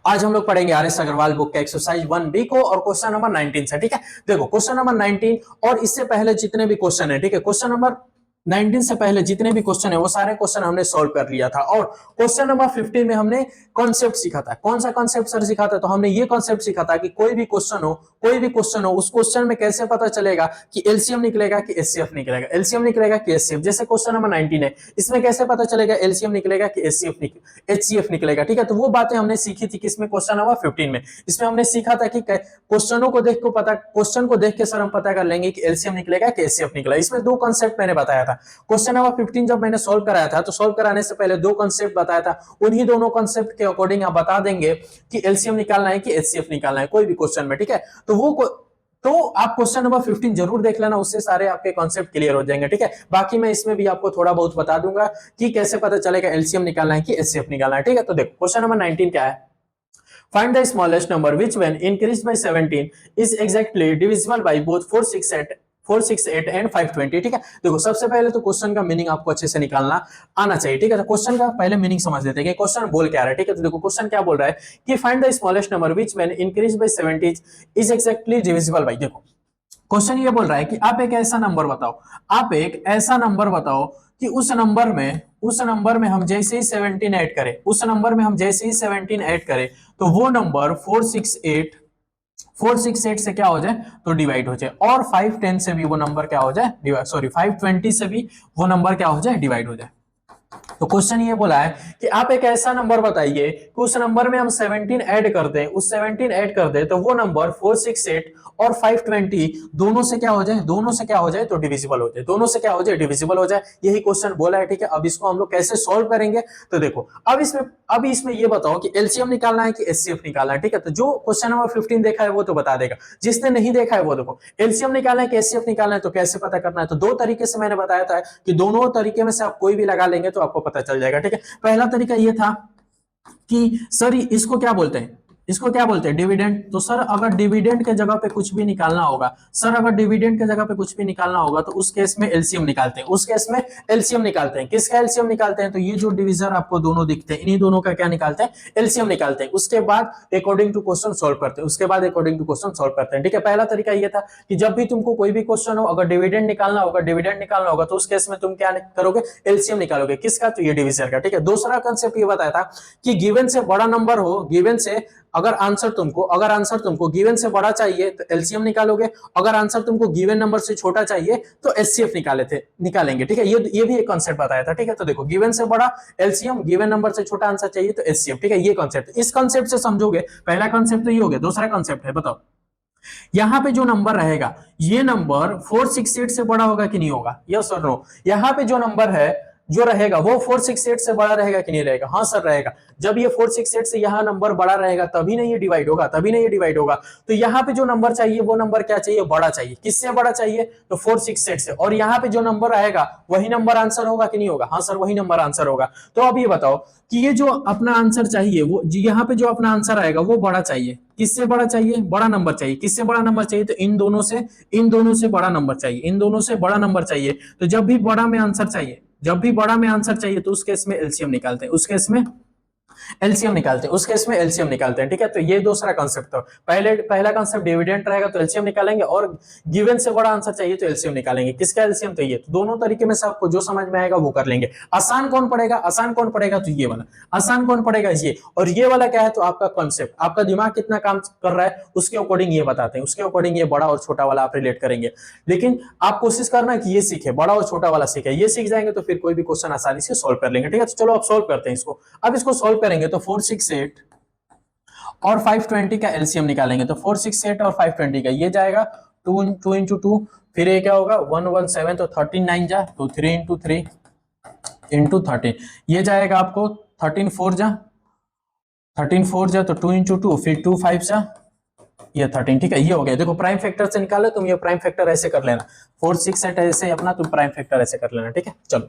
आज हम लोग पढ़ेंगे आर एस अग्रवाल बुक का एक्सरसाइज 1B को और क्वेश्चन नंबर 19 से। ठीक है, देखो क्वेश्चन नंबर 19 और इससे पहले जितने भी क्वेश्चन है, ठीक है, क्वेश्चन नंबर 19 से पहले जितने भी क्वेश्चन है वो सारे क्वेश्चन हमने सॉल्व कर लिया था। और क्वेश्चन नंबर 15 में हमने कॉन्सेप्ट सीखा था। कौन सा कॉन्सेप्ट सर सीखा था? तो हमने ये कॉन्सेप्ट सीखा था कि कोई भी क्वेश्चन हो उस क्वेश्चन में कैसे पता चलेगा कि एलसीएम निकलेगा कि एचसीएफ निकलेगा, एलसीएम निकलेगा कि एचसीएफ। जैसे क्वेश्चन नंबर 19 है, इसमें कैसे पता चलेगा एलसीएम निकलेगा कि एचसीएफ निकलेगा। ठीक है, तो वो बातें हमने सीखी थी किसमें? क्वेश्चन नंबर 15 में। इसमें हमने सीखा था कि क्वेश्चन को देख के सर हम पता कर लेंगे कि एलसीएम निकलेगा कि एचसीएफ निकलेगा। इसमें दो कॉन्सेप्ट मैंने बताया था। क्वेश्चन नंबर 15 जब मैंने सॉल्व कराया था तो सॉल्व कराने से पहले दो कॉन्सेप्ट बताया था। उन्हीं दोनों कॉन्सेप्ट के अकॉर्डिंग आप बता देंगे कि एलसीएम निकालना है कि एचसीएफ निकालना है कोई भी क्वेश्चन में। ठीक है, तो आप क्वेश्चन नंबर 15 जरूर देख लेना, उससे सारे आपके कॉन्सेप्ट क्लियर हो जाएंगे। ठीक है, बाकी मैं इसमें भी आपको थोड़ा बहुत बता दूंगा कि कैसे पता चलेगा एलसीएम निकालना है कि एचसीएफ निकालना है। ठीक है, तो देखो क्वेश्चन नंबर 19 क्या है? Find the smallest number which when increased by 17 is exactly divisible by both 468 and 520। ठीक है, देखो सबसे पहले तो क्वेश्चन का मीनिंग आपको अच्छे से निकालना आना चाहिए। ठीक है, तो क्वेश्चन का पहले मीनिंग समझ लेते हैं कि क्वेश्चन बोल क्या रहा है। ठीक है, तो देखो क्वेश्चन क्या बोल रहा है कि find the smallest number which when increased by 17 is exactly divisible by. देखो क्वेश्चन ये बोल रहा है कि आप एक ऐसा नंबर बताओ कि उस नंबर में हम जैसे ही 17 ऐड करें तो वो नंबर 468 से क्या हो जाए तो डिवाइड हो जाए, और 510 से भी वो नंबर क्या हो जाए 520 से भी वो नंबर क्या हो जाए डिवाइड हो जाए। तो क्वेश्चन ये बोला है कि आप एक ऐसा नंबर बताइए कि उस नंबर में हम 17 ऐड कर दें तो वो नंबर 468 और 520 दोनों से क्या हो जाए तो डिविजिबल हो जाए। यही क्वेश्चन बोला है। ठीक है, अब इसको हम लोग कैसे सॉल्व करेंगे तो देखो अब इसमें ये बताओ कि एलसीएम निकालना है कि एचसीएफ निकालना है। ठीक है, तो जो क्वेश्चन नंबर 15 देखा है वो तो बता देगा, जिसने नहीं देखा है वो देखो एलसीएम निकालना है कि एचसीएफ निकालना है तो कैसे पता करना है। तो दो तरीके से मैंने बताया था कि दोनों तरीके में से आप कोई भी लगा लेंगे तो आपको पता चल जाएगा। ठीक है, पहला तरीका ये था कि सर इसको क्या बोलते हैं डिविडेंड। तो सर अगर डिविडेंड के जगह पे कुछ भी निकालना होगा तो उस केस में एलसीएम निकालते हैं किसका एलसीएम निकालते हैं? तो ये जो डिविजर आपको दोनों दिखते हैं इन्हीं दोनों का क्या निकालते हैं एलसीएम निकालते हैं। उसके बाद अकॉर्डिंग टू क्वेश्चन सॉल्व करते हैं ठीक है, पहला तरीका ये था कि जब भी तुमको कोई भी क्वेश्चन हो अगर डिविडेंड निकालना होगा तो उस केस में तुम क्या करोगे एलसीएम निकालोगे किसका? तो ये डिविजर का। ठीक है, दूसरा कांसेप्ट ये बताया था कि गिवन से बड़ा नंबर हो, अगर आंसर तुमको गिवन से बड़ा चाहिए तो एलसीएम निकालोगे, अगर आंसर तुमको गिवन नंबर से छोटा चाहिए तो एचसीएफ निकालेंगे। ठीक है, ये भी एक कांसेप्ट बताया था। ठीक है, तो देखो गिवन से बड़ा एलसीएम, गिवन नंबर से छोटा आंसर चाहिए तो एचसीएफ। ठीक है, ये कांसेप्ट, इस कांसेप्ट से समझोगे। पहला कांसेप्ट तो ये हो गया। दूसरा कांसेप्ट है, बताओ यहाँ पे जो नंबर रहेगा ये नंबर 468 से बड़ा होगा कि नहीं होगा? यस और नो। यहाँ पे जो नंबर है जो रहेगा वो 468 से बड़ा रहेगा कि नहीं रहेगा? हाँ सर रहेगा। जब ये 468 से यहाँ नंबर बड़ा रहेगा तभी नहीं ये डिवाइड होगा। तो यहाँ पे जो नंबर चाहिए वो नंबर क्या चाहिए? बड़ा चाहिए। किससे बड़ा चाहिए? तो 468 से। और यहाँ पे जो नंबर आएगा वही नंबर आंसर होगा कि नहीं होगा? हाँ सर वही नंबर आंसर होगा। तो अब ये बताओ कि ये जो अपना आंसर चाहिए वो यहाँ पे जो अपना आंसर आएगा वो बड़ा चाहिए। किससे बड़ा चाहिए? बड़ा नंबर चाहिए। किससे बड़ा नंबर चाहिए? तो इन दोनों से बड़ा नंबर चाहिए। तो जब भी बड़ा में आंसर चाहिए तो उस केस में एलसीएम निकालते हैं। उस केस में एलसीएम निकालते हैं। ठीक है, तो ये दूसरा कांसेप्ट था। पहला कांसेप्ट डिविडेंड रहेगा तो एलसीएम निकालेंगे, और गिवन से बड़ा आंसर चाहिए तो एलसीएम निकालेंगे। किसका एलसीएम? तो ये। तो दोनों तरीके में से आपको जो समझ में आएगा वो कर लेंगे। आसान कौन पड़ेगा? तो ये वाला आसान कौन पड़ेगा? ये। और ये वाला क्या है? तो आपका कांसेप्ट, आपका दिमाग कितना काम कर रहा है उसके अकॉर्डिंग ये बताते हैं, उसके अकॉर्डिंग ये बड़ा और छोटा वाला आप रिलेट करेंगे। लेकिन आप कोशिश करना कि ये सीखे, बड़ा और छोटा वाला सीखे। ये सीख जाएंगे तो फिर कोई भी क्वेश्चन आसानी से सोल्व कर लेंगे। ठीक है, तो चलो अब सोल्व करते हैं इसको। अब इसको सोल्व करेंगे तो 468 और 520 का एलसीएम निकालेंगे। तो 468 और 520 का ये जाएगा 2 into 2, फिर ये क्या होगा 117, तो 13 9 जा तो 3 into 3 into 13, ये जाएगा आपको 13 4 जा तो 2 into 2, फिर 2 5 जा ये 13। ठीक है, ये हो गया। देखो प्राइम फैक्टर से निकाले तुम, ये प्राइम फैक्टर ऐसे कर लेना, 468 ऐसे अपना तुम प्राइम फैक्टर ऐसे कर लेना। ठीक है, चलो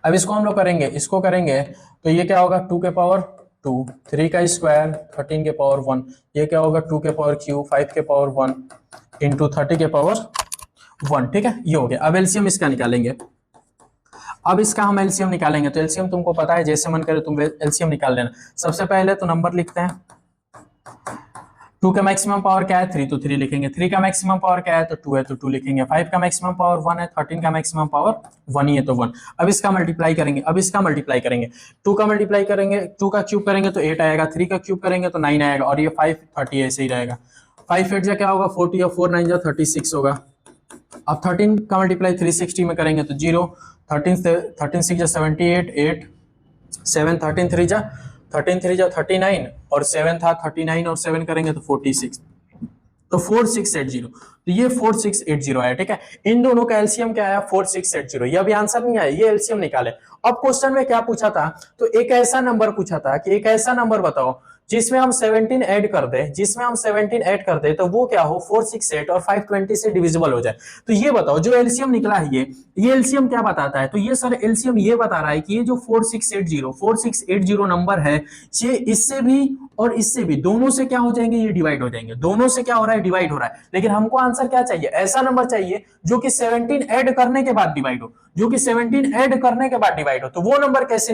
अब इसको हम लोग करेंगे तो ये क्या होगा 2 के पावर 2, 3 का स्क्वायर 13 के पावर 1, ये क्या होगा 2 के पावर क्यू 5 के पावर 1 इंटू 30 के पावर 1। ठीक है, ये हो गया। अब एलसीएम इसका निकालेंगे। अब इसका हम एलसीएम निकालेंगे, तो एलसीएम तुमको पता है, जैसे मन करे तुम एलसीएम निकाल लेना। सबसे पहले तो नंबर लिखते हैं, 2 का मैक्सिमम पावर क्या है 3, तो 3 लिखेंगे। 3 का मैक्सिमम पावर क्या है तो 2 है, तो 2 लिखेंगे। 5 का मैक्सिमम पावर 1 है, 13 का मैक्सिमम पावर 1 ही है, तो 1। अब इसका मल्टीप्लाई करेंगे, 2 का मल्टीप्लाई करेंगे, 2 का क्यूब करेंगे तो 8 आएगा, 3 का क्यूब करेंगे तो 9 आएगा, और ये 5 30 ऐसे ही रहेगा। 5 8 जा क्या होगा 40, और 4 9 जा 36 होगा। अब 13 का मल्टीप्लाई 360 में करेंगे तो 0, 13 6 जा 78, 8 7 13 3 जा 39, और 7 था 39 और 7 करेंगे तो 46, तो 4680, तो ये 4680 आया। ठीक है, इन दोनों का एलसीएम क्या आया 4680। ये अभी आंसर नहीं आया, ये एलसीएम निकाले। अब क्वेश्चन में क्या पूछा था, तो एक ऐसा नंबर पूछा था कि एक ऐसा नंबर बताओ जिसमें हम 17 ऐड कर दे, तो वो क्या हो 468 और 520 से डिविजिबल हो जाए। तो ये बताओ जो एलसीएम निकला है ये एलसीएम क्या बताता है, तो ये सर एलसीएम ये बता रहा है कि ये जो 4680 नंबर है, ये इससे भी और इससे भी, दोनों से क्या हो जाएंगे, ये डिवाइड हो जाएंगे। दोनों से क्या हो रहा है, डिवाइड हो रहा है। लेकिन हमको आंसर क्या चाहिए, ऐसा नंबर चाहिए जो कि 17 ऐड करने के बाद डिवाइड हो, तो वो नंबर कैसे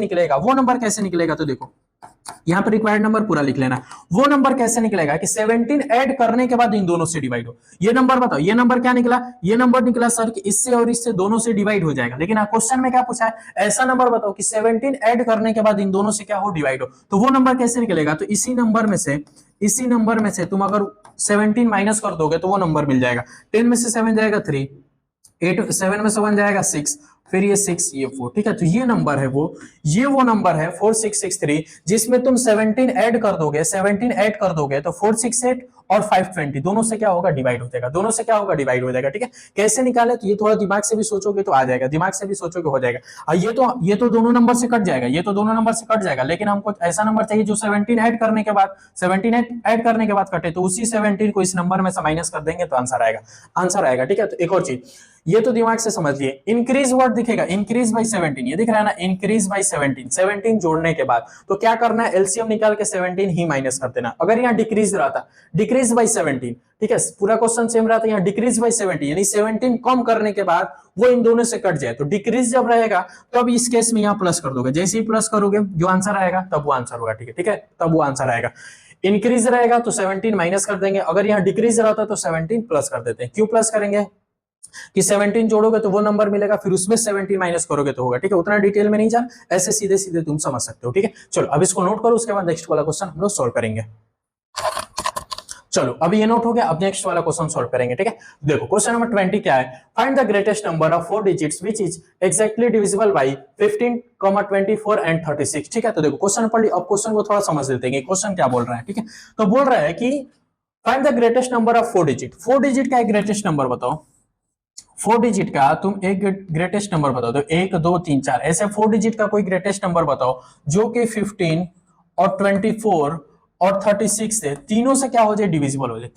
निकलेगा, तो देखो यहां पर रिक्वायर्ड नंबर पूरा लिख लेना। वो नंबर कैसे निकलेगा कि 17 ऐड करने के बाद इन दोनों से डिवाइड हो। ये नंबर बताओ, ये नंबर क्या निकला, ये नंबर निकला सर कि इससे और इससे दोनों से डिवाइड हो जाएगा। लेकिन क्वेश्चन में क्या पूछा है, ऐसा नंबर बताओ कि 17 ऐड करने के बाद इन दोनों से क्या हो, डिवाइड हो। तो वो नंबर कैसे निकलेगा, तो इसी नंबर में से तुम अगर 17 माइनस कर दोगे तो वो नंबर मिल जाएगा। 10 में से 7 जाएगा 3, 8 7 में से 1 जाएगा 6, फिर ये 6 ये 4। ठीक है, तो ये नंबर है वो नंबर है 4663, जिसमें तुम 17 ऐड कर दोगे तो 468 और 520 दोनों से क्या होगा, डिवाइड हो जाएगा। ठीक है, कैसे निकाले, तो ये थोड़ा दिमाग से भी सोचोगे तो आ जाएगा, दिमाग से भी सोचोगे हो जाएगा। ये तो दोनों नंबर से कट जाएगा, लेकिन हमको ऐसा नंबर चाहिए जो 17 ऐड करने के बाद कटे, तो उसी 17 को इस नंबर में से माइनस कर देंगे तो आंसर आएगा। ठीक है, तो एक और चीज ये तो दिमाग से समझ लिए, इंक्रीज वर्ड दिखेगा, इंक्रीज बाई 17, ये दिख रहा है ना, इंक्रीज बाई 17 जोड़ने के बाद तो क्या करना है, एलसीएम निकाल के 17 ही माइनस कर देना। अगर यहाँ डिक्रीज रहता, डिक्रीज बाई 17, ठीक है, पूरा क्वेश्चन सेम रहता, यहाँ डिक्रीज बाई 17 यानी 17 कम करने के बाद वो इन दोनों से कट जाए, तो डिक्रीज जब रहेगा तो अब इस केस में यहाँ प्लस कर दोगे, जैसे ही प्लस करोगे जो आंसर आएगा तब वो आंसर होगा। ठीक है, तब वो आंसर आएगा। इंक्रीज रहेगा तो 17 माइनस कर देंगे, अगर यहाँ डिक्रीज रहता तो 17 प्लस कर देते हैं। क्यों प्लस करेंगे कि 17 जोड़ोगे तो वो नंबर मिलेगा, फिर उसमें 17 माइनस करोगे तो होगा। ठीक है, उतना डिटेल में नहीं जान, ऐसे सीधे सीधे तुम समझ सकते हो। ठीक है, चलो अब इसको नोट करो, उसके बाद नेक्स्ट वाला क्वेश्चन हम लोग सॉल्व करेंगे। चलो अभी ये नोट हो गया, अब नेक्स्ट वाला क्वेश्चन सॉल्व करेंगे। ठीक है, देखो क्वेश्चन नंबर 20 क्या है, find the greatest number of 4 digits which is exactly divisible by 15, 24 and 36। ठीक है, तो देखो क्वेश्चन पढ़ लिया, अब क्वेश्चन को थोड़ा समझ लेते हैं क्वेश्चन क्या बोल रहा है। ठीक है, तो बोल रहा है कि find the greatest number of 4 digit. 4 digit का एक ग्रेटेस्ट नंबर बताओ, 4 डिजिट का तुम एक ग्रेटेस्ट नंबर बताओ, तो 1 2 3 4 ऐसे 4 डिजिट का कोई ग्रेटेस्ट नंबर बताओ जो कि 15 और 24 और 36 से तीनों से क्या हो जाए, डिविजिबल हो जाए,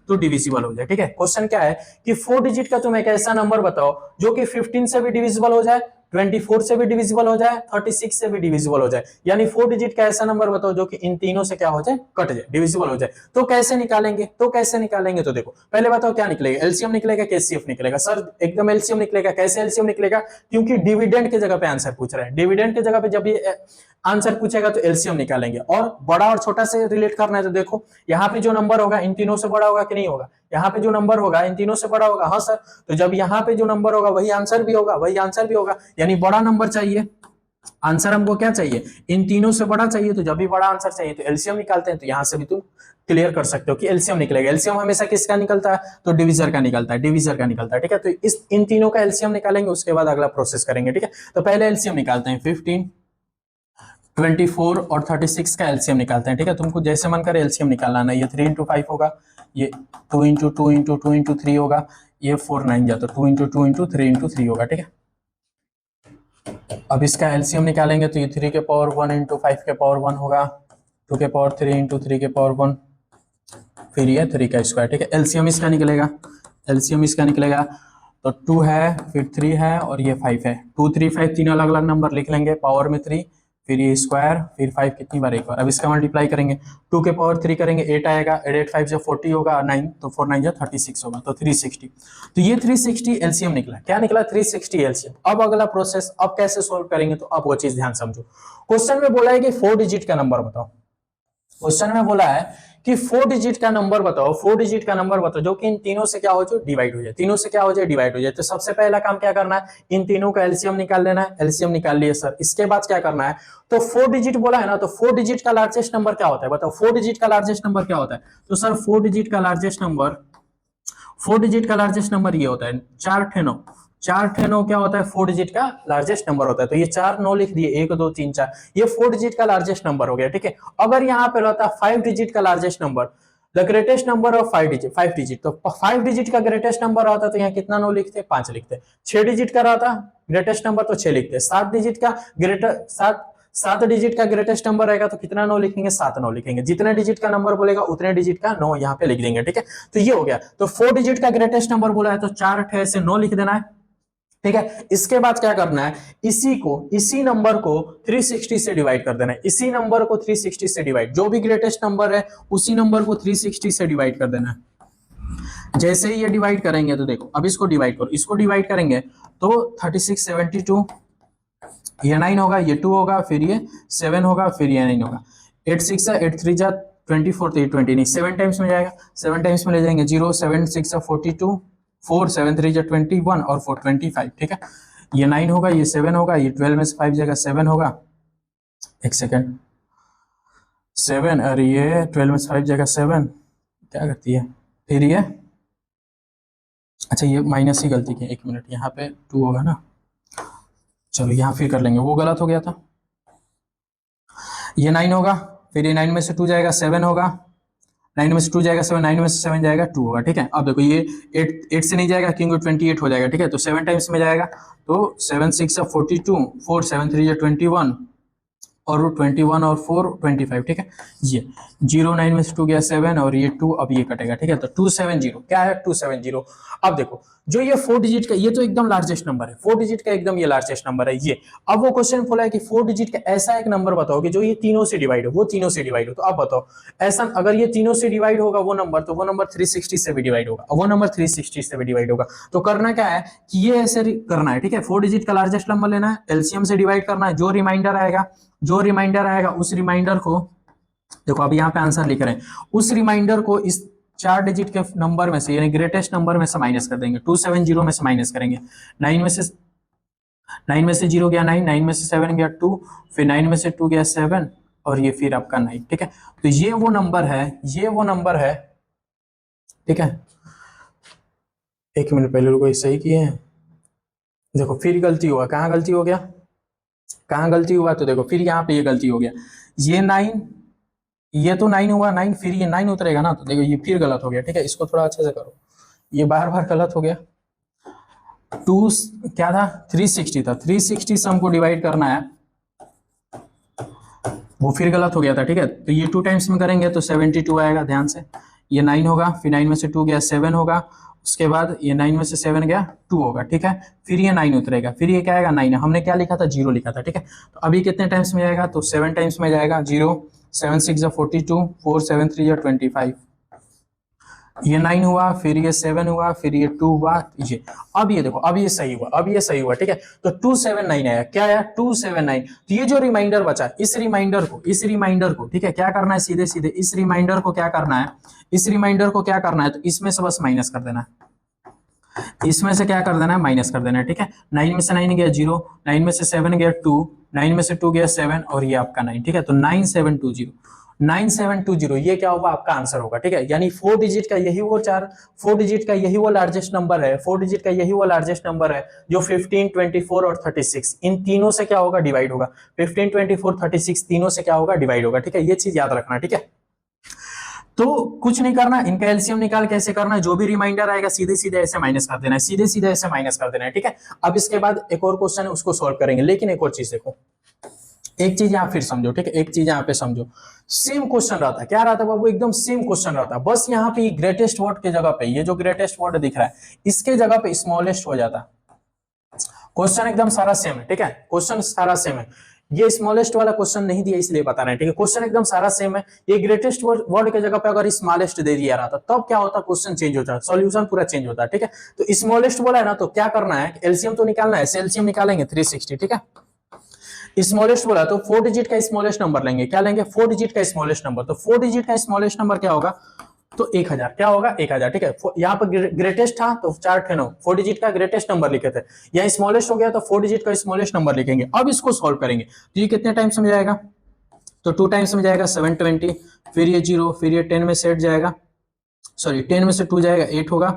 तो डिविजिबल हो जाए। ठीक है, क्वेश्चन क्या है कि 4 डिजिट का तुम एक ऐसा नंबर बताओ जो कि 15 से भी डिविजिबल हो जाए, 24 से भी डिविजिबल हो जाए, 36 से भी डिविजिबल हो जाए, यानी 4 डिजिट का ऐसा नंबर बताओ जो कि इन तीनों से क्या हो जाए, कट जाए, डिविजिबल हो जाए। तो कैसे निकालेंगे, तो देखो पहले बताओ क्या निकलेगा, एलसीएम निकलेगा कि एचसीएफ निकलेगा। सर एकदम एलसीएम निकलेगा। कैसे एलसीएम निकलेगा, क्योंकि डिविडेंड की जगह पे आंसर पूछ रहा है, डिविडेंड की जगह पे जब ये आंसर पूछेगा तो एलसीएम निकालेंगे। और बड़ा और छोटा से रिलेट करना है, तो देखो यहाँ पे जो नंबर होगा इन तीनों से बड़ा होगा कि नहीं होगा, यहाँ पे जो नंबर होगा इन तीनों से बड़ा होगा। हाँ सर, तो जब यहाँ पे जो नंबर होगा वही आंसर भी होगा, यानी बड़ा नंबर चाहिए। आंसर हमको क्या चाहिए, इन तीनों से बड़ा चाहिए, तो जब भी बड़ा आंसर चाहिए तो एलसीएम निकालते हैं। तो यहां से भी तुम क्लियर कर सकते हो कि एलसीएम निकलेगा। एलसीएम हमेशा किसका निकलता है, तो डिविजर का निकलता है। ठीक है, तो इन तीनों का एलसीएम निकालेंगे, उसके बाद अगला प्रोसेस करेंगे। ठीक है, तो पहले एलसीएम निकालते हैं, 15, 24 और 36 का एलसीएम निकालते हैं। ठीक है, तुमको जैसे मन करे एलसीएम निकालना है। ये 3 × 5 होगा, ये 2 × 2 × 2 × 3 होगा, ये 4 9 जा तो 2 × 2 × 3 × 3 होगा। ठीक है, अब इसका एलसीएम निकालेंगे तो ये 3 के पावर 1 × 5 के पावर 1 होगा, 2 के पावर 3 × 3 के पावर 1, फिर ये 3 का स्क्वायर। ठीक है, एलसीएम इसका निकलेगा, तो 2 है, फिर 3 है और ये 5 है। 2 3 5 तीन अलग अलग नंबर लिख लेंगे, पावर में 3, फिर ये स्क्वायर, फिर 5 कितनी बार, एक बार। अब इसका मल्टीप्लाई करेंगे, 2 के पावर 3 करेंगे 8 आएगा, 8 5 जो 40 होगा, 9 तो 4 9 जो 36 होगा, तो 360। तो ये 360 एलसीएम निकला। क्या निकला? 360 एलसीएम। अब अगला प्रोसेस अब कैसे सोल्व करेंगे, तो अब वो चीज ध्यान समझो। क्वेश्चन में बोला है कि 4 डिजिट का नंबर बताओ। क्वेश्चन में बोला है कि 4 डिजिट का नंबर बताओ, 4 डिजिट का नंबर बताओ जो कि इन तीनों से क्या हो जाए, डिवाइड हो जाए, तीनों से क्या हो जाए, डिवाइड हो जाए। तो सबसे पहला काम क्या करना है, इन तीनों का एलसीएम निकाल लेना है। एलसीएम निकाल लिए सर, इसके बाद क्या करना है, तो 4 डिजिट बोला है ना, तो 4 डिजिट का लार्जेस्ट नंबर क्या होता है बताओ, 4 डिजिट का लार्जेस्ट नंबर क्या होता है। तो सर 4 डिजिट का लार्जेस्ट नंबर, 4 डिजिट का लार्जेस्ट नंबर ये होता है 4 9। 4 9 क्या होता है, 4 डिजिट का लार्जेस्ट नंबर होता है। तो ये 4 9 लिख दिए, 1 2 3 4, ये 4 डिजिट का लार्जेस्ट नंबर हो गया, ठीक है। अगर यहाँ पे रहता 5 डिजिट का largest number, the greatest number of 5 digit, 5 digit, तो 5 डिजिट का ग्रेटेस्ट नंबर रहता तो यहाँ कितना 9 लिखते, 5 लिखते। 6 डिजिट का रहता ग्रेटेस्ट नंबर तो 6 लिखते। 7 डिजिट का ग्रेटर 7 डिजिट का ग्रेटेस्ट नंबर रहेगा तो कितना 9 लिखेंगे, 7 9 लिखेंगे। जितने डिजिट का नंबर बोलेगा उतने डिजिट का 9 यहाँ पे लिख देंगे, ठीक है। तो ये हो गया। तो 4 डिजिट का ग्रेटेस्ट नंबर बोला है तो 4 8 से 9 लिख देना है, ठीक है। इसके बाद क्या करना है, इसी नंबर को 360 से डिवाइड कर देना है। इसी नंबर को 360 से डिवाइड, जो भी ग्रेटेस्ट नंबर है उसी नंबर को 360 से डिवाइड कर देना है। जैसे ही ये डिवाइड करेंगे तो देखो, अब इसको डिवाइड करो, इसको डिवाइड करेंगे तो 36 72, ये 9 होगा, ये 2 होगा, फिर ये 7 होगा, फिर ये 9 होगा। 8 6 8 3 जा 24, तो ये 20 नहीं, 7 टाइम्स में जाएगा, 7 टाइम्स में ले जाएंगे 0, 7 6 42, 4 7 3 जा 21 और 4 25, ठीक है। ये 9 होगा, ये 7 होगा, ये 12 में से 5 जाएगा 7 होगा, एक सेकेंड 7, और ये 12 में से 5 जाएगा 7, क्या करती है, फिर ये, अच्छा ये माइनस ही गलती की, 1 मिनट, यहाँ पे 2 होगा ना, चलो यहाँ फिर कर लेंगे, वो गलत हो गया था। ये 9 होगा, फिर ये 9 में से 2 जाएगा 7 होगा, 9 में से 2 जाएगा 7, 9 में से 7 जाएगा 2 होगा, ठीक है। अब देखो ये 8 से नहीं जाएगा क्योंकि 28 हो जाएगा, ठीक है। तो 7 टाइम्स में जाएगा तो 7 6 42, 4 7 3 21 और 21 और 4 25, ठीक है। ये 0 9 में से 2 गया 7 और ये 2, अब ये कटेगा, ठीक है। तो 270 क्या है, 270। अब देखो जो ये 4 डिजिट का, ये तो एकदम लार्जेस्ट नंबर है, 4 डिजिट का एकदम ये लार्जेस्ट नंबर है ये। अब वो क्वेश्चन बोला है कि 4 डिजिट का ऐसा एक नंबर बताओ कि जो ये तीनों से डिवाइड हो, वो तीनों से डिवाइड हो। तो अब बताओ ऐसा, अगर ये तीनों से डिवाइड होगा वो नंबर, तो वो नंबर 360 से भी डिवाइड होगा, वो नंबर 360 से भी डिवाइड होगा। तो करना क्या है कि ये ऐसे करना है, ठीक है। 4 डिजिट का लार्जेस्ट नंबर लेना है, एलसीएम से डिवाइड करना है, जो रिमाइंडर आएगा उस रिमाइंडर को, देखो अब यहाँ पे आंसर लिख रहे हैं, उस रिमाइंडर को इस 4 डिजिट के नंबर में से, यानी ग्रेटेस्ट नंबर में से माइनस कर देंगे। 270 में से माइनस करेंगे, 9 में से 0 गया 9, 9 में से 7 गया 2, फिर 9 में से 2 गया 7 और ये फिर आपका 9, ठीक है। तो ये वो नंबर है, ठीक है। 1 मिनट पहले लोग सही किए हैं, देखो फिर गलती हुआ, कहाँ गलती हो गया, कहाँ गलती हुआ, तो देखो फिर यहाँ पे ये गलती हो गया, ये 9, ये तो 9 हुआ 9, फिर ये 9 उतरेगा ना, तो देखो ये फिर गलत हो गया, ठीक है। इसको थोड़ा अच्छे से करो, ये बार बार गलत हो गया। 2 क्या था, 360 था, 360 से हमको डिवाइड करना है, वो फिर गलत हो गया था, ठीक है। तो ये 2 टाइम्स में करेंगे तो 72 आएगा, ध्यान से। ये 9 होगा, फिर 9 में से 2 गया 7 होगा, उसके बाद ये 9 में से 7 गया 2 होगा, ठीक है। फिर ये 9 उतरेगा, फिर ये क्या आएगा 9, हमने क्या लिखा था 0 लिखा था, ठीक है। तो अभी कितने टाइम्स में जाएगा, तो 7 टाइम्स में जाएगा, 0 7 6 42, 4 7 3 25, ये 9 हुआ, फिर ये 7 हुआ, फिर ये 2 हुआ, ये अब ये देखो, अब ये सही हुआ, ठीक है। तो 279 आया, क्या आया 279। तो ये जो रिमाइंडर बचा, इस रिमाइंडर को, ठीक है, क्या करना है, सीधे सीधे इस रिमाइंडर को क्या करना है, तो इसमें से बस माइनस कर देना है, इसमें से क्या कर देना है, माइनस कर देना है, ठीक है। 9 में से 9 गया 0, 9 में से 7 गया 2, 9 में से 2 गया 7 और ये आपका 9, ठीक है। तो 9720 ये क्या होगा, आपका आंसर होगा, ठीक है। यानी 4 डिजिट का यही वो लार्जेस्ट नंबर है, 4 डिजिट का यही वो लार्जेस्ट नंबर है जो 15 24 और 36 इन तीनों से क्या होगा, डिवाइड होगा। 15 24 36 तीनों से क्या होगा, डिवाइड होगा, ठीक है। ये चीज याद रखना, ठीक है। तो कुछ नहीं करना, इनका एलसीएम निकाल कैसे करना है, जो भी रिमाइंडर आएगा सीधे सीधे ऐसे माइनस कर देना है, ठीक है। अब इसके बाद एक और क्वेश्चन है, उसको सॉल्व करेंगे, लेकिन एक और चीज देखो, एक चीज यहाँ फिर समझो, ठीक है, एक चीज यहाँ पे समझो। सेम क्वेश्चन रहता है, क्या रहता है बाबू, एकदम सेम क्वेश्चन रहता है, बस यहाँ पे ग्रेटेस्ट वर्ड के जगह पे, ये जो ग्रेटेस्ट वर्ड दिख रहा है इसके जगह पे स्मॉलेस्ट हो जाता है। क्वेश्चन एकदम सारा सेम है, ठीक है, क्वेश्चन सारा सेम है। ये स्मॉलेस्ट वाला क्वेश्चन नहीं दिया इसलिए बता रहे हैं, ठीक है। क्वेश्चन एकदम सारा सेम है। ये ग्रेटेस्ट वर्ड की जगह पे अगर स्मॉलेस्ट दे दिया रहा था तब क्या होता, क्वेश्चन चेंज होता है, सॉल्यूशन पूरा चेंज होता है, ठीक है। तो स्मॉलेस्ट बोला है ना, तो क्या करना है, एलसीएम तो निकालना है, एलसीएम निकालेंगे 360, ठीक है। स्मॉलेस्ट बोला तो 4 डिजिट का स्मॉलेस्ट नंबर लेंगे, क्या लेंगे, 4 डिजिट का स्मॉलेस्ट नंबर। तो 4 डिजिट का स्मॉलेस्ट नंबर क्या होगा, तो 1000, क्या होगा 1000, ठीक है। यहाँ पर ग्रेटेस्ट था तो 4 थे 9, 4 डिजिट का ग्रेटेस्ट नंबर लिखे थे, यहाँ स्मॉलेस्ट हो गया तो 4 डिजिट का स्मॉलेस्ट नंबर लिखेंगे। अब इसको सॉल्व करेंगे तो ये कितने टाइम में जाएगा, तो 2 टाइम्स में जाएगा 720, फिर ये 0, फिर ये 10 में से 8 जाएगा, सॉरी 10 में से 2 जाएगा 8 होगा,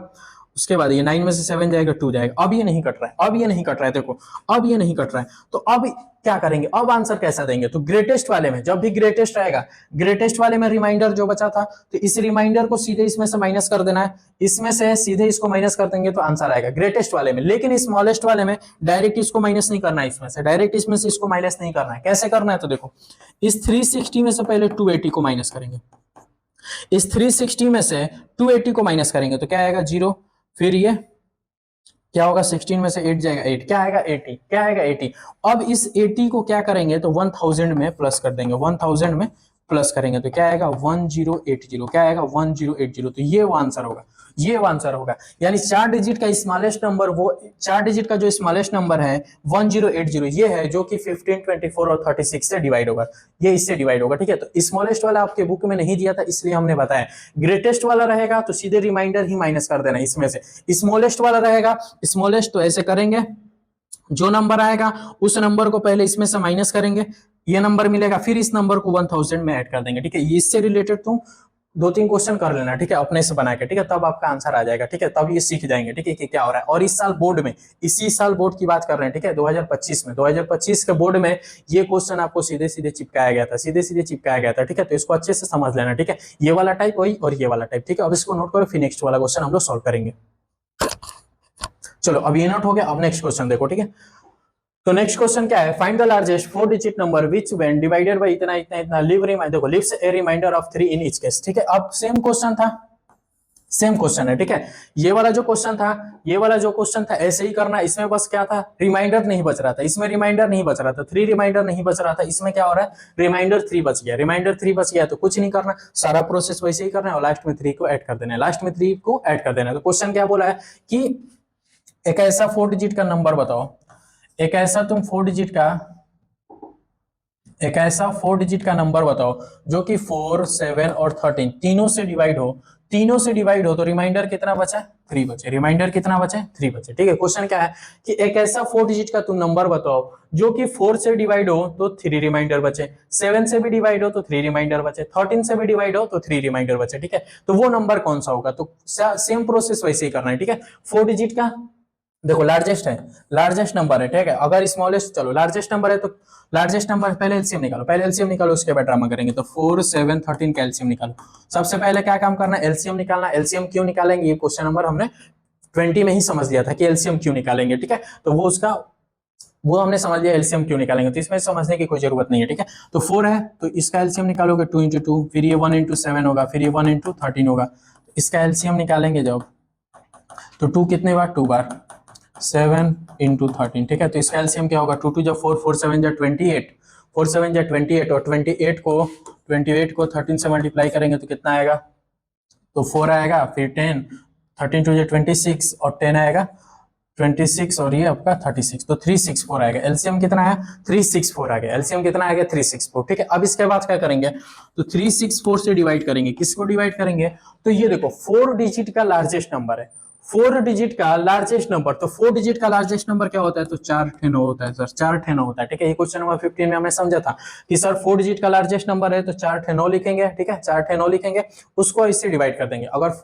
उसके बाद ये 9 में से 7 जाएगा 2 जाएगा। अब ये नहीं कट रहा है, अब ये नहीं कट रहा है, देखो अब ये नहीं कट रहा है। तो अब क्या करेंगे, अब आंसर कैसा देंगे, तो ग्रेटेस्ट वाले में, जब भी ग्रेटेस्ट रहेगा, ग्रेटेस्ट वाले में रिमाइंडर जो बचा था तो इस रिमाइंडर को सीधे इसमें से माइनस कर देना है, इसमें से सीधे इसको माइनस कर देंगे तो आंसर आएगा ग्रेटेस्ट वाले में। लेकिन स्मॉलेस्ट वाले में डायरेक्ट इसको माइनस नहीं करना है, इसमें से डायरेक्ट इसमें से इसको माइनस नहीं करना है। कैसे करना है, तो देखो इस 360 में से पहले 280 को माइनस करेंगे, इस 360 में से 280 को माइनस करेंगे तो क्या आएगा 0, फिर ये क्या होगा 16 में से 8 जाएगा 8, क्या आएगा 80, क्या आएगा 80। अब इस 80 को क्या करेंगे तो 1000 में प्लस कर देंगे, 1000 में प्लस करेंगे तो क्या आएगा 1080, क्या आएगा 1080। तो ये वो आंसर होगा, ये वो आंसर होगा। यानी 4 डिजिट का स्मॉलेस्ट नंबर, वो 4 डिजिट का जो स्मॉलेस्ट नंबर है 1080, ये है जो कि 15, 24 और 36 से डिवाइड होगा, ये इससे डिवाइड होगा, ठीक है। तो स्मॉलेस्ट वाला आपके बुक में नहीं दिया था इसलिए हमने बताया। ग्रेटेस्ट वाला रहेगा तो सीधे रिमाइंडर ही माइनस कर देना इसमें से। स्मॉलेस्ट वाला रहेगा, स्मॉलेस्ट तो ऐसे करेंगे, जो नंबर आएगा उस नंबर को पहले इसमें से माइनस करेंगे, ये नंबर मिलेगा, फिर इस नंबर को 1000 में ऐड कर देंगे, ठीक है। इससे रिलेटेड तुम 2-3 क्वेश्चन कर लेना, ठीक है, अपने से बना के, ठीक है, तब आपका आंसर आ जाएगा, ठीक है। तब ये सीख जाएंगे, ठीक है, कि क्या हो रहा है। और इस साल बोर्ड में, इसी साल बोर्ड की बात कर रहे हैं, ठीक है, 2025 में, 2025 के बोर्ड में ये क्वेश्चन आपको सीधे सीधे चिपकाया गया था, सीधे सीधे चिपकाया गया था, ठीक है। तो इसको अच्छे से समझ लेना, ठीक है, ये वाला टाइप वही और ये वाला टाइप, ठीक है। अब इसको नोट करो, फिर नेक्स्ट वाला क्वेश्चन हम लोग सॉल्व करेंगे। चलो अब ये नोट हो गया, अब नेक्स्ट क्वेश्चन देखो, ठीक है। तो नेक्स्ट क्वेश्चन क्या है, find the largest 4 digit number which when divided by इतना इतना इतना लीव रिमाइंडर, देखो leaves a remainder of 3 in each case, ठीक है। अब सेम क्वेश्चन था, सेम क्वेश्चन है, ठीक है। ये वाला जो क्वेश्चन था, ये वाला जो क्वेश्चन था ऐसे ही करना, इसमें बस क्या था, रिमाइंडर नहीं बच रहा था, इसमें रिमाइंडर नहीं बच रहा था, 3 रिमाइंडर नहीं बच रहा था, इसमें क्या हो रहा है, रिमाइंडर 3 बच गया, रिमाइंडर 3 बच गया तो कुछ नहीं करना, सारा प्रोसेस वैसे ही करना है और लास्ट में 3 को ऐड कर देना है, लास्ट में 3 को ऐड कर देना है। तो क्वेश्चन क्या बोला है कि एक ऐसा 4 डिजिट का नंबर बताओ, एक ऐसा तुम 4 डिजिट का, एक ऐसा 4 डिजिट का नंबर बताओ जो कि 4, 7 और 13 तीनों से डिवाइड हो, तीनों से डिवाइड हो तो रिमाइंडर कितना बचा, 3 बचे, रिमाइंडर कितना बचे, 3 बचे, ठीक है। क्वेश्चन क्या है कि एक ऐसा 4 डिजिट का तुम नंबर बताओ जो कि 4 से डिवाइड हो तो 3 रिमाइंडर बचे, 7 से भी डिवाइड हो तो 3 रिमाइंडर बचे, 13 से भी डिवाइड हो तो 3 रिमाइंडर बचे, ठीक है। तो वो नंबर कौन सा होगा, तो सेम प्रोसेस वैसे ही करना है, ठीक है। 4 डिजिट का देखो लार्जेस्ट है, लार्जेस्ट नंबर है, ठीक है। अगर स्मॉलेस्ट, चलो लार्जेस्ट नंबर है तो लार्जेस्ट नंबर पहले एलसीएम निकालो, पहले एलसीएम निकालो उसके बाद ड्रामा करेंगे। तो 4, 7, 13 का एलसीएम निकालो। सबसे पहले क्या काम करना है, एलसीएम निकालना। एलसीएम क्यों निकालेंगे, ये क्वेश्चन नंबर हमने 20 में ही समझ लिया था कि एलसीएम क्यों निकालेंगे, ठीक है। तो वो उसका वो हमने समझ लिया एलसीएम क्यों निकालेंगे, तो इसमें समझने की कोई जरूरत नहीं है, ठीक है। तो 4 है तो इसका एलसीएम निकालोगे 2 × 2, फिर ये 1 × 7 होगा, फिर ये 1 × 13 होगा। इसका एलसीएम निकालेंगे जब तो 2 कितने बार, 2 बार, 7 × 13, ठीक है। तो इसका एलसीएम क्या होगा, 2 2 जा 4, 4 7 जा 28, 4 7 जा 28 और 28 को 13 से मल्टीप्लाई करेंगे तो कितना आएगा, तो 4 आएगा, फिर 10, 13 2 जा 26 और 10 आएगा 26 और ये आपका 36, तो 364 आएगा। एलसीएम कितना आया, 364 आ गया, एलसीएम कितना आएगा 364, ठीक है। अब इसके बाद क्या करेंगे, तो 364 से डिवाइड करेंगे, किसको डिवाइड करेंगे, तो ये देखो 4 डिजिट का लार्जेस्ट नंबर है, 4 डिजिट का लार्जेस्ट नंबर, तो 4 डिजिट का लार्जेस्ट नंबर क्या होता है, तो 4 9 होता है सर, 4 9 होता है, ठीक है। ये क्वेश्चन नंबर 15 में हमने समझा था कि सर 4 डिजिट का लार्जेस्ट नंबर है तो 4 9 लिखेंगे, ठीक है, 4 9 लिखेंगे, उसको इससे डिवाइड कर देंगे। अगर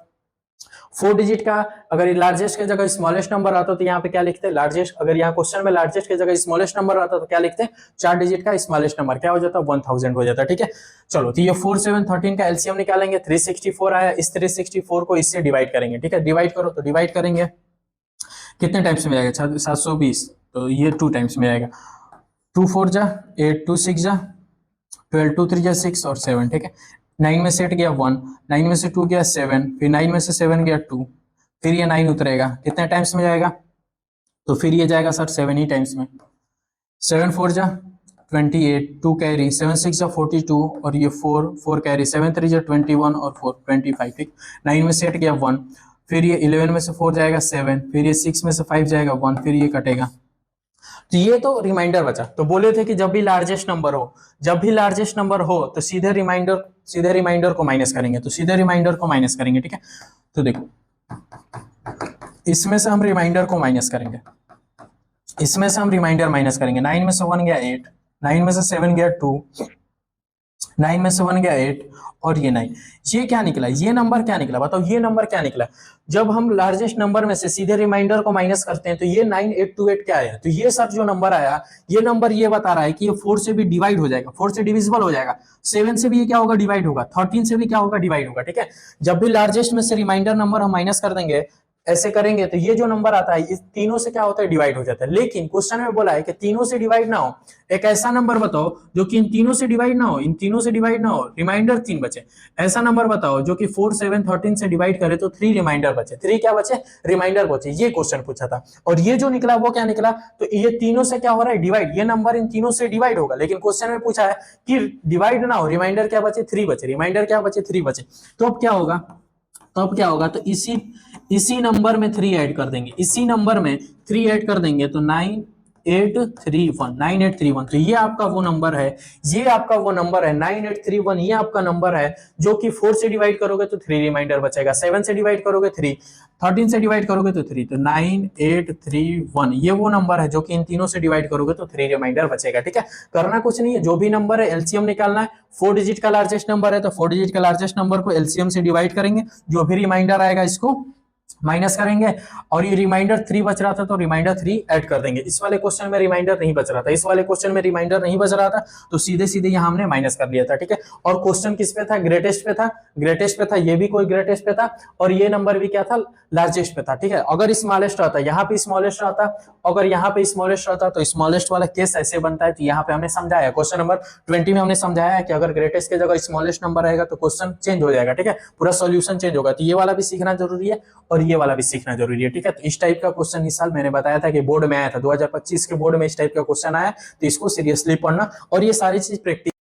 4 डिजिट का अगर लार्जेस्ट की जगह स्मॉलेस्ट नंबर आता तो यहाँ पे क्या लिखते हैं, लार्जेस्ट, अगर यहाँ क्वेश्चन में लार्जेस्ट की जगह स्मॉलेस्ट नंबर आता तो क्या लिखते हैं, 4 डिजिट का स्मॉलेस्ट नंबर क्या हो जाता है, 1000 हो जाता है, ठीक है। चलो तो ये 4 7 13 का एलसीएम निकालेंगे, 364 आया, इस 364 को इससे डिवाइड करेंगे, ठीक है। डिवाइड करो तो डिवाइड करेंगे कितने टाइम्स में आएगा, 720, तो ये 2 टाइम्स में आएगा, 2 4 जा 8, 2 6 जा 12, 2 3 जा 6 और 7, ठीक है। 9 में से 8 गया 1, 9 में से 2 गया 7, फिर 9 में से 7 गया 2, फिर ये 9 उतरेगा, कितने टाइम्स में जाएगा, तो फिर ये जाएगा सर 7 ही टाइम्स में, 7 4 जा 28, 2 कैरी, 7 6 जा 42 और ये 4 कैरी, 7 3 जा 21 और 4 25, ठीक। 9 में से हट गया 1, फिर ये 11 में से 4 जाएगा 7, फिर ये 6 में से 5 जाएगा 1, फिर ये कटेगा। तो ये तो रिमाइंडर बचा। तो बोले थे कि जब भी लार्जेस्ट नंबर हो, जब भी लार्जेस्ट नंबर हो तो सीधे रिमाइंडर को माइनस करेंगे, तो सीधे रिमाइंडर को माइनस करेंगे, ठीक है। तो देखो इसमें से हम रिमाइंडर को माइनस करेंगे, इसमें से हम रिमाइंडर माइनस करेंगे। 9 में से 1 गया 8, 9 में से 7 गया 2, 9 में से 1 गया 8 और ये 9। ये क्या निकला, ये नंबर क्या निकला, बताओ ये नंबर क्या निकला। जब हम लार्जेस्ट नंबर में से सीधे रिमाइंडर को माइनस करते हैं तो ये 9828 क्या आया। तो ये सर जो नंबर आया, ये नंबर ये बता रहा है कि ये 4 से भी डिवाइड हो जाएगा, 4 से डिविजिबल हो जाएगा, 7 से भी ये क्या होगा, डिवाइड होगा, 13 से भी क्या होगा, डिवाइड होगा, ठीक है। जब भी लार्जेस्ट में से रिमाइंडर नंबर हम माइनस कर देंगे, ऐसे करेंगे, तो ये जो नंबर आता है इस तीनों से क्या होता है, डिवाइड हो जाता है। लेकिन क्वेश्चन में बोला है कि तीनों से डिवाइड ना हो, एक ऐसा नंबर बताओ जो कि इन तीनों से डिवाइड ना हो, इन तीनों से डिवाइड ना हो, रिमाइंडर 3 बचे। ऐसा नंबर बताओ जो कि 4 7 13 से डिवाइड करे तो 3 रिमाइंडर बचे, 3 क्या बचे, रिमाइंडर बचे। ये क्वेश्चन पूछा था और ये जो निकला वो क्या निकला, तो ये तीनों से क्या हो रहा है, डिवाइड। ये नंबर इन तीनों से डिवाइड होगा, लेकिन क्वेश्चन में पूछा है कि डिवाइड ना हो, रिमाइंडर क्या बचे, 3 बचे, रिमाइंडर क्या बचे, 3 बचे। तो अब क्या होगा, तो इसी नंबर में 3 ऐड कर देंगे, इसी नंबर में 3 ऐड कर देंगे तो 9831। तो ये आपका वो नंबर है, ये आपका वो नंबर है 9831। ये आपका नंबर है जो कि 4 से डिवाइड करोगे तो 3 रिमाइंडर बचेगा, 7 से डिवाइड करोगे 3, 13 से डिवाइड करोगे तो 3, तो 9831 ये वो नंबर है जो कि इन तीनों से डिवाइड करोगे तो 3 रिमाइंडर बचेगा, ठीक है। करना कुछ नहीं है, जो भी नंबर है एलसीएम निकालना है। 4 डिजिट का लार्जेस्ट नंबर है तो 4 डिजिट का लार्जेस्ट नंबर को एलसीएम से डिवाइड करेंगे, जो भी रिमाइंडर आएगा इसको माइनस करेंगे। और ये रिमाइंडर 3 बच रहा था तो रिमाइंडर 3 ऐड कर देंगे। इस वाले क्वेश्चन में रिमाइंडर नहीं बच रहा था, इस वाले क्वेश्चन में रिमाइंडर नहीं बच रहा था, तो सीधे सीधे यहां हमने माइनस कर लिया था, ठीक है। और क्वेश्चन किस पे था, ग्रेटेस्ट पे था, ग्रेटेस्ट पे था, ये भी कोई ग्रेटेस्ट पे था और ये नंबर भी क्या था, लार्जेस्ट पे था, ठीक है। अगर स्मॉलेस्ट रहता, यहाँ पे स्मॉलेस्ट रहता, अगर यहाँ पे स्मॉलेस्ट रहता तो स्मॉलेस्ट वाला केस ऐसे बनता है। तो यहाँ पे हमने समझाया, क्वेश्चन नंबर 20 में हमने समझाया कि अगर ग्रेटेस्ट की जगह स्मॉलेस्ट नंबर रहेगा तो क्वेश्चन चेंज हो जाएगा, ठीक है, पूरा सॉल्यूशन चेंज होगा। तो ये वाला भी सीखना जरूरी है और ये वाला भी सीखना जरूरी है, ठीक है। तो इस टाइप का क्वेश्चन इस साल मैंने बताया था कि बोर्ड में आया था, 2025 के बोर्ड में इस टाइप का क्वेश्चन आया, तो इसको सीरियसली पढ़ना और ये सारी चीज प्रैक्टिस